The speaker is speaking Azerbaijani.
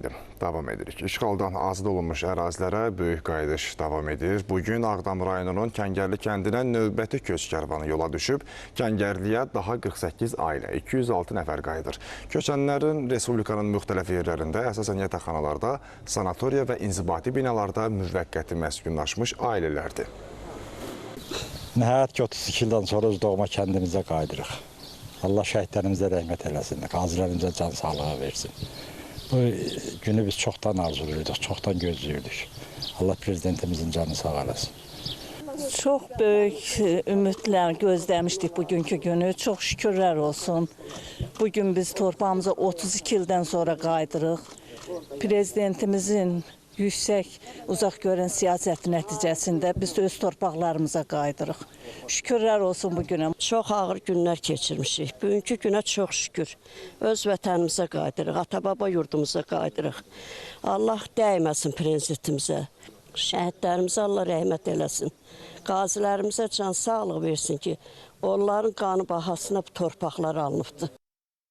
idi. Davam edirik. İşğaldan azad olunmuş ərazilərə böyük qayıdış davam edir. Bugün Ağdam rayonunun Kəngərli kəndinə növbəti köç kərvanı yola düşüb. Kəngərliyə daha 48 ailə, 206 nəfər qayıdır. Köçənlərin Respublikanın müxtəlif yerlərində, əsasən yataqxanalarda, sanatoriya və inzibati binalarda müvəqqəti məskunlaşmış ailələrdir. Nəhayət ki, 32 ildən sonra öz doğma kəndimizə qayıdırıq. Allah şəhidlərimizə rəhmət eləsin, qazilərimizə can sağlığı versin. Bu günü biz çoxdan arzuluyorduk, çoxdan gözləyirdik. Allah prezidentimizin canı sağ olasın. Çox böyük ümidlər gözləmişdik bugünkü günü. Çox şükürlər olsun. Bugün biz torpağımıza 32 ildən sonra qayıdırıq. Prezidentimizin yüksək, uzaq görən siyasəti nəticəsində biz öz torpaqlarımıza qayıdırıq. Şükürlər olsun bu günə. Çox ağır günlər keçirmişik. Bugünkü günə çox şükür. Öz vətənimizə qayıdırıq, ata-baba yurdumuza qayıdırıq. Allah dəyməsin prezidentimizə. Şəhidlərimizə Allah rəhmət eləsin. Qazilərimizə can sağlıq versin ki, onların qanı bahasına bu torpaqlar alınıbdır.